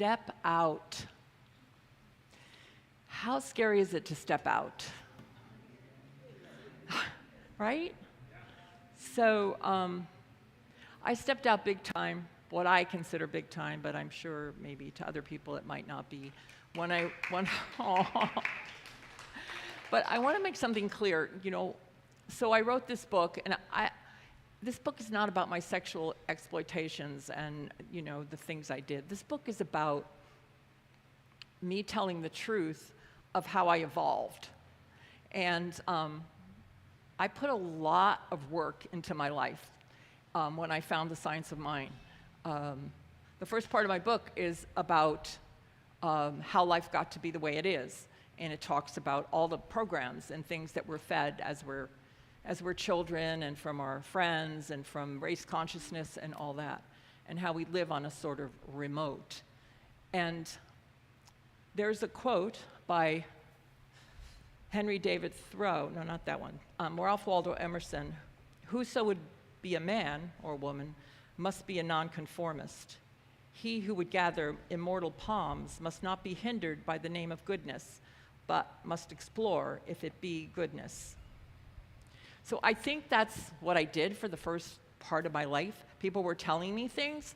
step out. How scary is it to step out? Right? So I stepped out big time, what I consider big time, but I'm sure maybe to other people it might not be. But I want to make something clear, so I wrote this book, and this book is not about my sexual exploitations and, the things I did. This book is about me telling the truth of how I evolved. And I put a lot of work into my life when I found the science of mind. The first part of my book is about how life got to be the way it is. And it talks about all the programs and things that we're fed as we're children, and from our friends, and from race consciousness and all that, and how we live on a sort of remote. And there's a quote by Henry David Thoreau, no, not that one, Ralph Waldo Emerson: "Whoso would be a man or woman must be a nonconformist. He who would gather immortal palms must not be hindered by the name of goodness, but must explore if it be goodness." So I think that's what I did for the first part of my life. People were telling me things,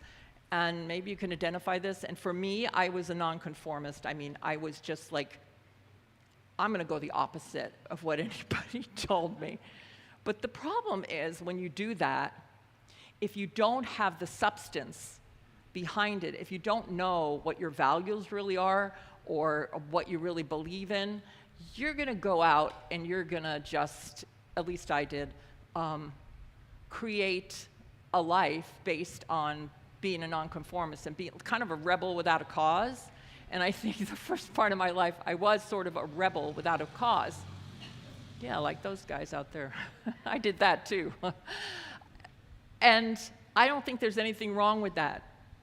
and maybe you can identify this. And for me, I was a nonconformist. I mean, I was just like, I'm going to go the opposite of what anybody told me. But the problem is, when you do that, if you don't have the substance behind it, if you don't know what your values really are or what you really believe in, you're going to go out and you're going to just, at least I did, create a life based on being a nonconformist and being kind of a rebel without a cause. And I think the first part of my life, I was sort of a rebel without a cause. Yeah, like those guys out there. I did that too. And I don't think there's anything wrong with that,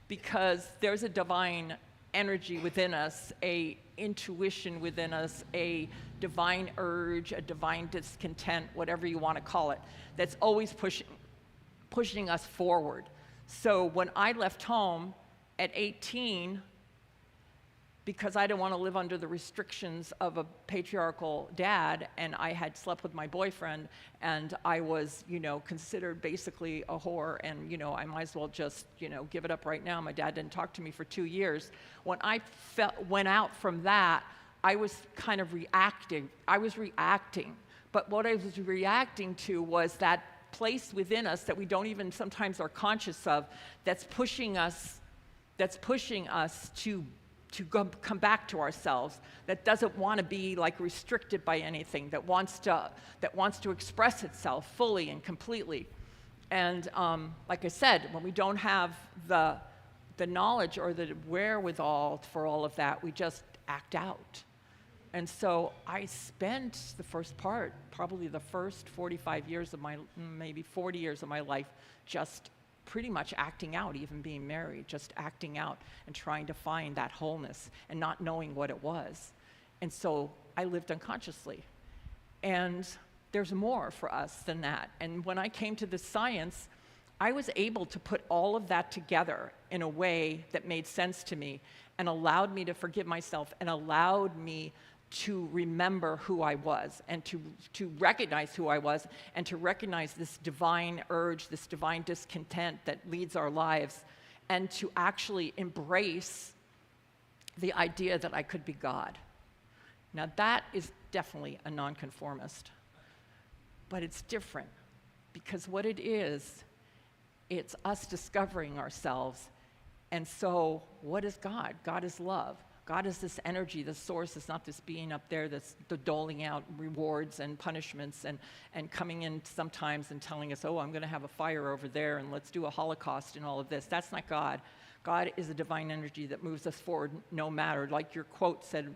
because there's a divine energy within us, a intuition within us, a divine urge, a divine discontent, whatever you want to call it, that's always pushing us forward. So when I left home at 18, because I didn't want to live under the restrictions of a patriarchal dad, and I had slept with my boyfriend, and I was, considered basically a whore, and, I might as well just, give it up right now. My dad didn't talk to me for 2 years. When I went out from that, I was kind of reacting. I was reacting. But what I was reacting to was that place within us that we don't even sometimes are conscious of, that's pushing us to come back to ourselves, that doesn't want to be like restricted by anything, that wants to express itself fully and completely. And like I said, when we don't have the knowledge or the wherewithal for all of that, we just act out. And so I spent the first part, probably the first 45 years of maybe 40 years of my life, just pretty much acting out, even being married, just acting out and trying to find that wholeness and not knowing what it was. And so I lived unconsciously. And there's more for us than that. And when I came to the science, I was able to put all of that together in a way that made sense to me and allowed me to forgive myself and allowed me to remember who I was and to recognize who I was and to recognize this divine urge, this divine discontent that leads our lives, and to actually embrace the idea that I could be God. Now that is definitely a nonconformist, but it's different, because what it is, it's us discovering ourselves. And so what is God? God is love. God is this energy, this source. It's not this being up there that's doling out rewards and punishments and coming in sometimes and telling us, oh, I'm going to have a fire over there and let's do a Holocaust and all of this. That's not God. God is a divine energy that moves us forward no matter. Like your quote said,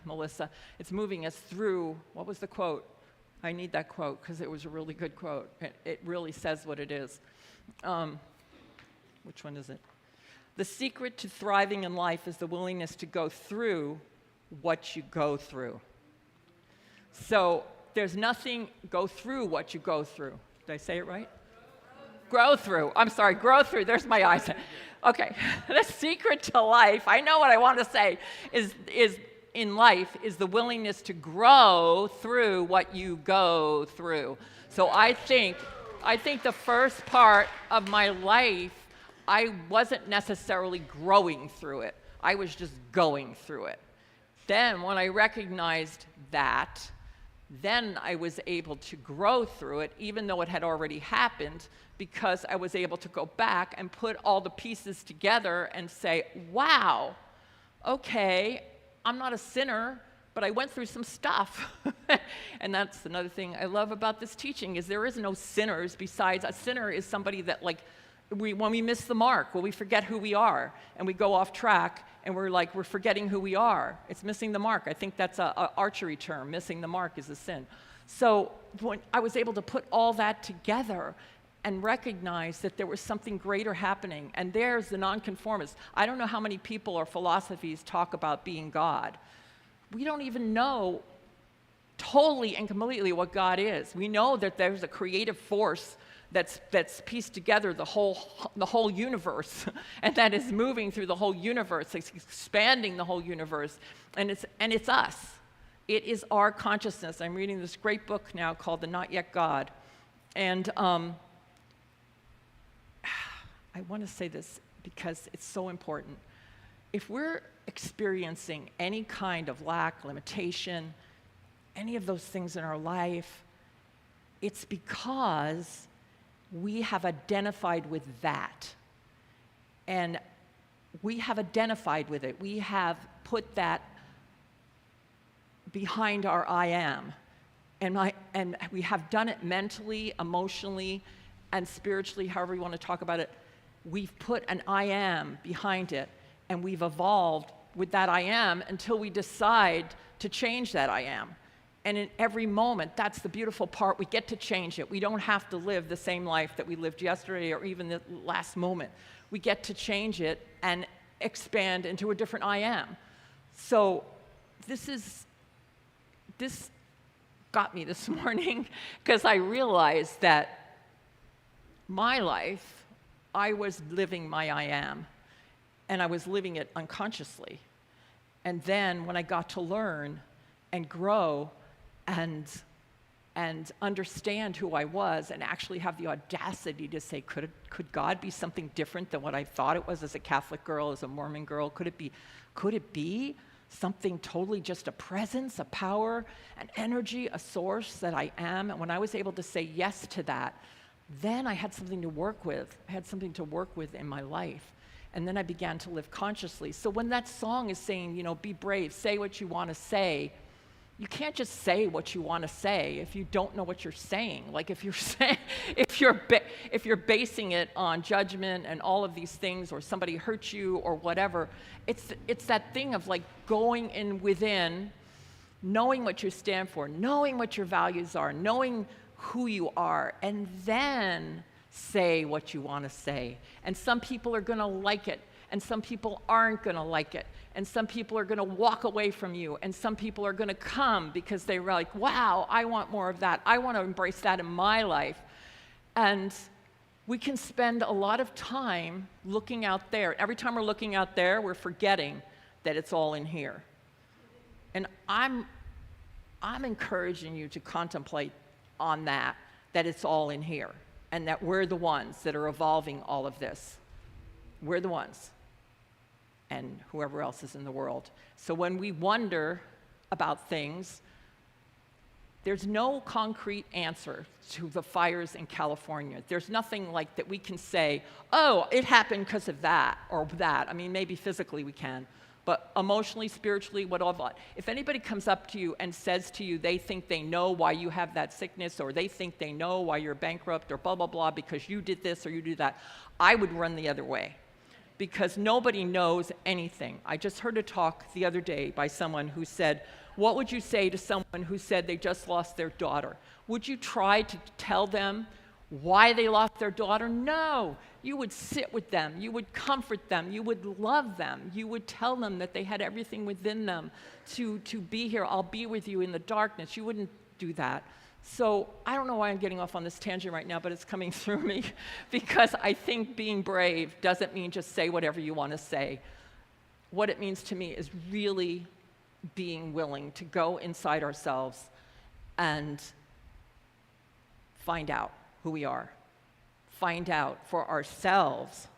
Melissa, it's moving us through. What was the quote? I need that quote because it was a really good quote. It really says what it is. Which one is it? The secret to thriving in life is the willingness to go through what you go through. So there's nothing, go through what you go through. Did I say it right? Grow through. I'm sorry, grow through. There's my eyes. Okay, the secret to life, I know what I want to say, is in life is the willingness to grow through what you go through. So I think the first part of my life, I wasn't necessarily growing through it. I was just going through it. Then when I recognized that, then I was able to grow through it, even though it had already happened, because I was able to go back and put all the pieces together and say, wow, okay, I'm not a sinner, but I went through some stuff. And that's another thing I love about this teaching, is there is no sinners besides a sinner is somebody that, like, when we miss the mark, when we forget who we are and we go off track and we're forgetting who we are. It's missing the mark. I think that's a archery term. Missing the mark is a sin. So when I was able to put all that together and recognize that there was something greater happening, and there's the nonconformist. I don't know how many people or philosophies talk about being God. We don't even know totally and completely what God is. We know that there's a creative force that's pieced together the whole universe, and that is moving through the whole universe. It's expanding the whole universe, and it's us. It is our consciousness. I'm reading this great book now called The Not Yet God, and I want to say this because it's so important. If we're experiencing any kind of lack, limitation, any of those things in our life, it's because we have identified with that. And we have identified with it. We have put that behind our I am. And we have done it mentally, emotionally, and spiritually, however you want to talk about it. We've put an I am behind it, and we've evolved with that I am until we decide to change that I am. And in every moment, that's the beautiful part, we get to change it. We don't have to live the same life that we lived yesterday or even the last moment. We get to change it and expand into a different I am. So this got me this morning because I realized that my life, I was living my I am, and I was living it unconsciously. And then when I got to learn and grow and understand who I was and actually have the audacity to say, could God be something different than what I thought it was as a Catholic girl, as a Mormon girl? Could it be something totally just a presence, a power, an energy, a source that I am? And when I was able to say yes to that, then I had something to work with. I had something to work with in my life. And then I began to live consciously. So when that song is saying, be brave, say what you want to say, you can't just say what you want to say if you don't know what you're saying. Like if you're basing it on judgment and all of these things, or somebody hurt you or whatever, it's that thing of like going in within, knowing what you stand for, knowing what your values are, knowing who you are, and then say what you want to say. And some people are going to like it, and some people aren't going to like it, and some people are going to walk away from you, and some people are going to come because they're like, wow, I want more of that. I want to embrace that in my life. And we can spend a lot of time looking out there. Every time we're looking out there, we're forgetting that it's all in here. And I'm encouraging you to contemplate on that it's all in here, and that we're the ones that are evolving all of this. We're the ones, and whoever else is in the world. So when we wonder about things, there's no concrete answer to the fires in California. There's nothing like that we can say, oh, it happened because of that or that. I mean, maybe physically we can, but emotionally, spiritually, whatever. If anybody comes up to you and says to you they think they know why you have that sickness, or they think they know why you're bankrupt, or blah, blah, blah, because you did this or you did that, I would run the other way, because nobody knows anything. I just heard a talk the other day by someone who said, what would you say to someone who said they just lost their daughter? Would you try to tell them why they lost their daughter? No. You would sit with them. You would comfort them. You would love them. You would tell them that they had everything within them to be here. I'll be with you in the darkness. You wouldn't do that. So I don't know why I'm getting off on this tangent right now, but it's coming through me because I think being brave doesn't mean just say whatever you want to say. What it means to me is really being willing to go inside ourselves and find out who we are. Find out for ourselves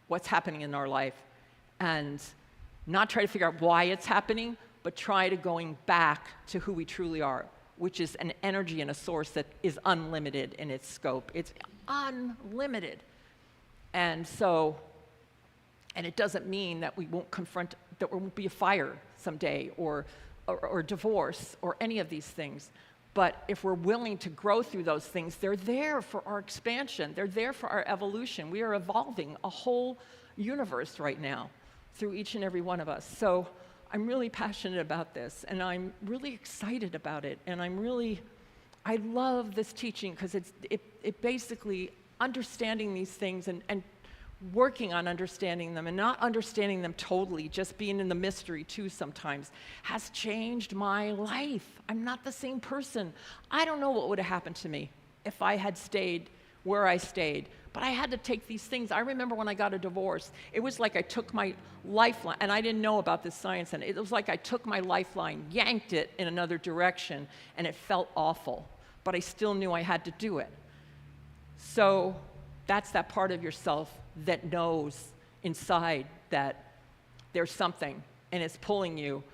what's happening in our life and not try to figure out why it's happening, but try to going back to who we truly are, which is an energy and a source that is unlimited in its scope. It's unlimited. And so, and it doesn't mean that we won't confront, that there won't be a fire someday or divorce or any of these things. But if we're willing to grow through those things, they're there for our expansion. They're there for our evolution. We are evolving a whole universe right now through each and every one of us. So I'm really passionate about this, and I'm really excited about it. And I love this teaching because it basically understanding these things and working on understanding them and not understanding them totally, just being in the mystery too sometimes, has changed my life. I'm not the same person. I don't know what would have happened to me if I had stayed where I stayed, but I had to take these things. I remember when I got a divorce, it was like I took my lifeline, and I didn't know about this science, and it was like I took my lifeline, yanked it in another direction, and it felt awful, but I still knew I had to do it. So that's that part of yourself that knows inside that there's something and it's pulling you,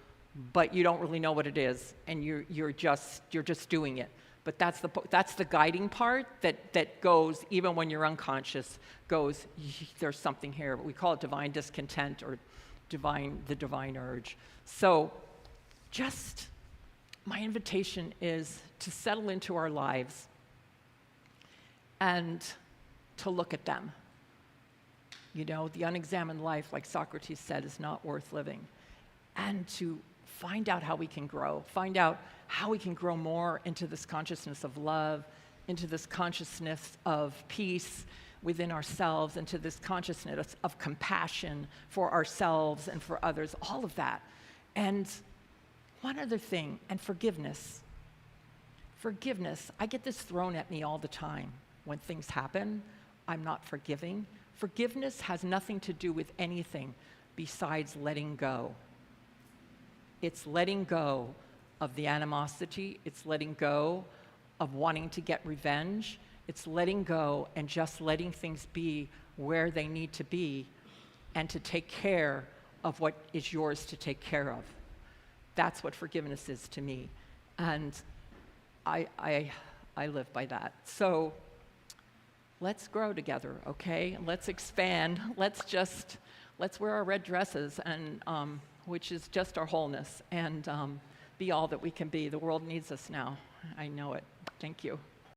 but you don't really know what it is, and you're just doing it. But that's the guiding part that goes, even when you're unconscious, goes, there's something here. We call it divine discontent or the divine urge. So just my invitation is to settle into our lives and to look at them. You know, the unexamined life, like Socrates said, is not worth living. And to find out how we can grow, find out how we can grow more into this consciousness of love, into this consciousness of peace within ourselves, into this consciousness of compassion for ourselves and for others, all of that. And one other thing, and forgiveness. Forgiveness, I get this thrown at me all the time. When things happen, I'm not forgiving. Forgiveness has nothing to do with anything besides letting go. It's letting go of the animosity. It's letting go of wanting to get revenge. It's letting go and just letting things be where they need to be and to take care of what is yours to take care of. That's what forgiveness is to me. And I live by that. So let's grow together, okay? Let's expand. Let's wear our red dresses, and which is just our wholeness, and be all that we can be. The world needs us now. I know it. Thank you.